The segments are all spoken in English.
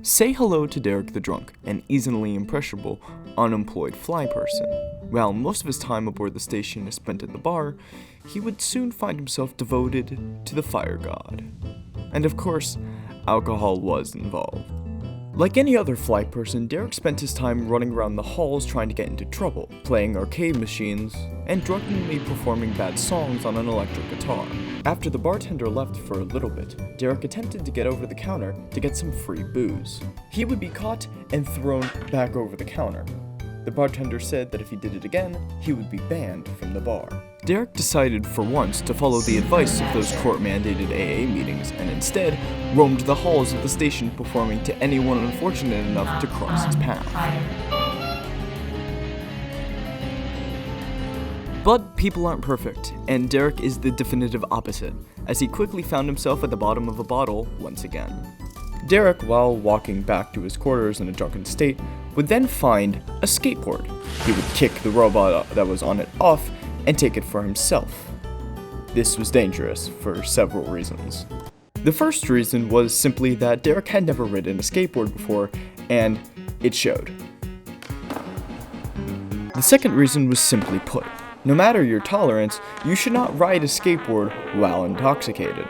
Say hello to Derek the drunk, an easily impressionable, unemployed flyperson. While most of his time aboard the station is spent at the bar, he would soon find himself devoted to the fire god. And of course, alcohol was involved. Like any other flyperson, Derek spent his time running around the halls trying to get into trouble, playing arcade machines, and drunkenly performing bad songs on an electric guitar. After the bartender left for a little bit, Derek attempted to get over the counter to get some free booze. He would be caught and thrown back over the counter. The bartender said that if he did it again, he would be banned from the bar. Derek decided for once to follow the advice of those court-mandated AA meetings and instead roamed the halls of the station performing to anyone unfortunate enough to cross his path. But people aren't perfect, and Derek is the definitive opposite, as he quickly found himself at the bottom of a bottle once again. Derek, while walking back to his quarters in a drunken state, would then find a skateboard. He would kick the robot that was on it off and take it for himself. This was dangerous for several reasons. The first reason was simply that Derek had never ridden a skateboard before, and it showed. The second reason was simply put. No matter your tolerance, you should not ride a skateboard while intoxicated.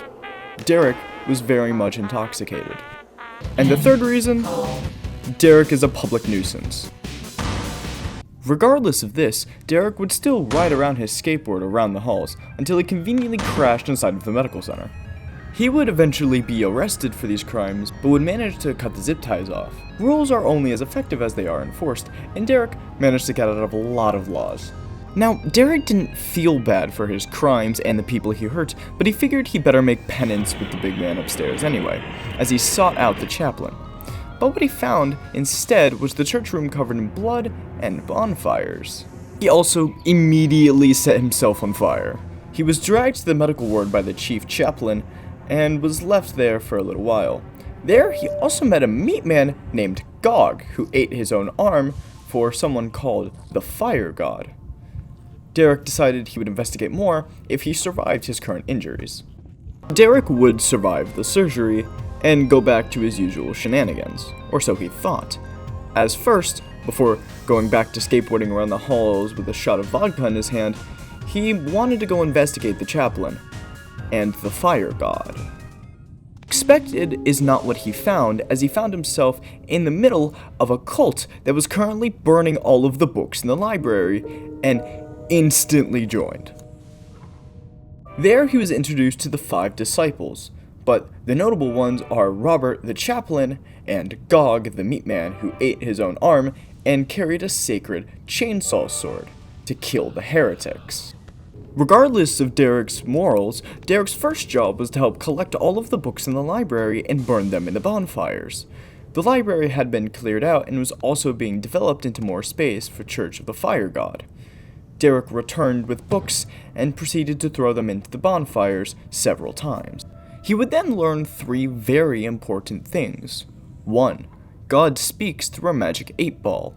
Derek was very much intoxicated. And the third reason? Derek is a public nuisance. Regardless of this, Derek would still ride around his skateboard around the halls until he conveniently crashed inside of the medical center. He would eventually be arrested for these crimes, but would manage to cut the zip ties off. Rules are only as effective as they are enforced, and Derek managed to get out of a lot of laws. Now, Derek didn't feel bad for his crimes and the people he hurt, but he figured he better make penance with the big man upstairs anyway, as he sought out the chaplain. But what he found instead was the church room covered in blood and bonfires. He also immediately set himself on fire. He was dragged to the medical ward by the chief chaplain and was left there for a little while. There, he also met a meat man named Gog, who ate his own arm for someone called the fire god. Derek decided he would investigate more if he survived his current injuries. Derek would survive the surgery and go back to his usual shenanigans, or so he thought. As first, before going back to skateboarding around the halls with a shot of vodka in his hand, he wanted to go investigate the chaplain and the fire god. Expected is not what he found, as he found himself in the middle of a cult that was currently burning all of the books in the library, and instantly joined. There he was introduced to the 5 disciples, but the notable ones are Robert the chaplain and Gog the meat man, who ate his own arm and carried a sacred chainsaw sword to kill the heretics. Regardless of Derek's morals, Derek's first job was to help collect all of the books in the library and burn them in the bonfires. The library had been cleared out and was also being developed into more space for Church of the Fire God. Derek returned with books and proceeded to throw them into the bonfires several times. He would then learn 3 very important things. 1. God speaks through a magic 8-ball.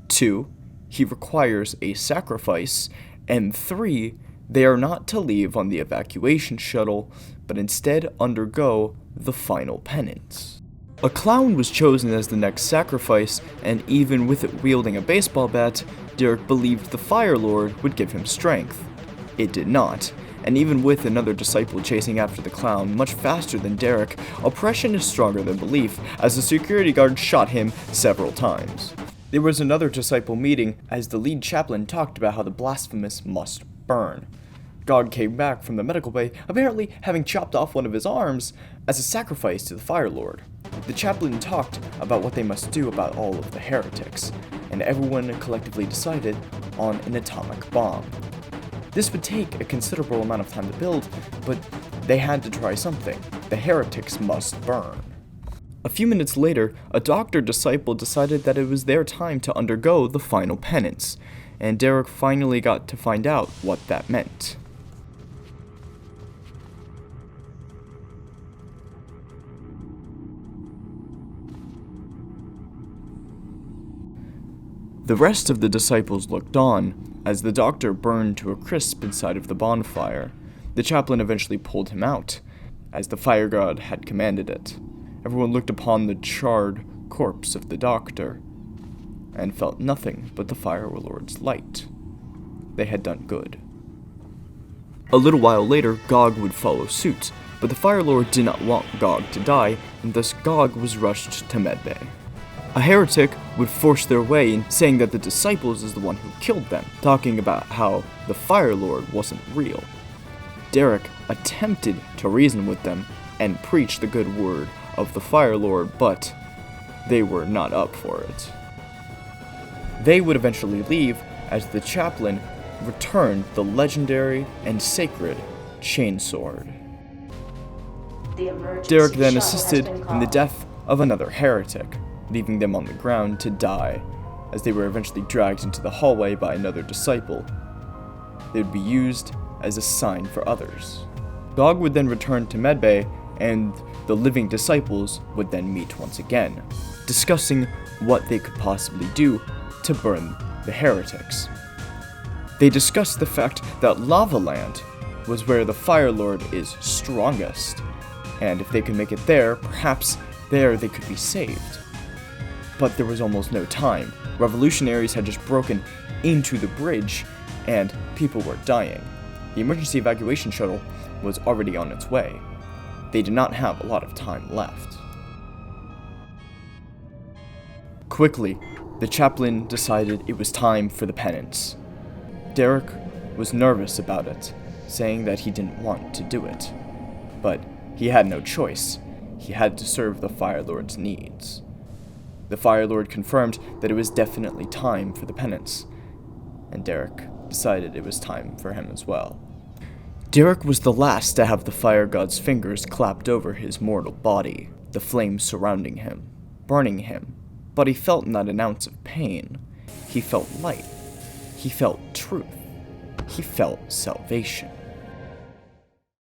2. He requires a sacrifice. And 3. They are not to leave on the evacuation shuttle, but instead undergo the final penance. A clown was chosen as the next sacrifice, and even with it wielding a baseball bat, Derek believed the Fire Lord would give him strength. It did not, and even with another disciple chasing after the clown much faster than Derek, oppression is stronger than belief, as the security guard shot him several times. There was another disciple meeting as the lead chaplain talked about how the blasphemous must burn. God came back from the medical bay, apparently having chopped off one of his arms as a sacrifice to the Fire Lord. The chaplain talked about what they must do about all of the heretics, and everyone collectively decided on an atomic bomb. This would take a considerable amount of time to build, but they had to try something. The heretics must burn. A few minutes later, a doctor disciple decided that it was their time to undergo the final penance, and Derek finally got to find out what that meant. The rest of the disciples looked on as the doctor burned to a crisp inside of the bonfire. The chaplain eventually pulled him out, as the fire god had commanded it. everyone looked upon the charred corpse of the doctor and felt nothing but the Fire Lord's light. They had done good. A little while later, Gog would follow suit, but the Fire Lord did not want Gog to die, and thus Gog was rushed to medbay. A heretic would force their way in, saying that the disciples is the one who killed them, talking about how the Fire Lord wasn't real. Derek attempted to reason with them and preach the good word of the Fire Lord, but they were not up for it. They would eventually leave as the chaplain returned the legendary and sacred chainsword. Derek then assisted in the death of another heretic, leaving them on the ground to die, as they were eventually dragged into the hallway by another disciple. They would be used as a sign for others. Gog would then return to medbay, and the living disciples would then meet once again, discussing what they could possibly do to burn the heretics. They discussed the fact that Lava Land was where the Fire Lord is strongest, and if they could make it there, perhaps there they could be saved. But there was almost no time. Revolutionaries had just broken into the bridge, and people were dying. The emergency evacuation shuttle was already on its way. They did not have a lot of time left. Quickly, the chaplain decided it was time for the penance. Derek was nervous about it, saying that he didn't want to do it. But he had no choice. He had to serve the Fire Lord's needs. The Fire Lord confirmed that it was definitely time for the penance, and Derek decided it was time for him as well. Derek was the last to have the Fire God's fingers clapped over his mortal body, the flames surrounding him, burning him, but he felt not an ounce of pain. He felt light. He felt truth. He felt salvation.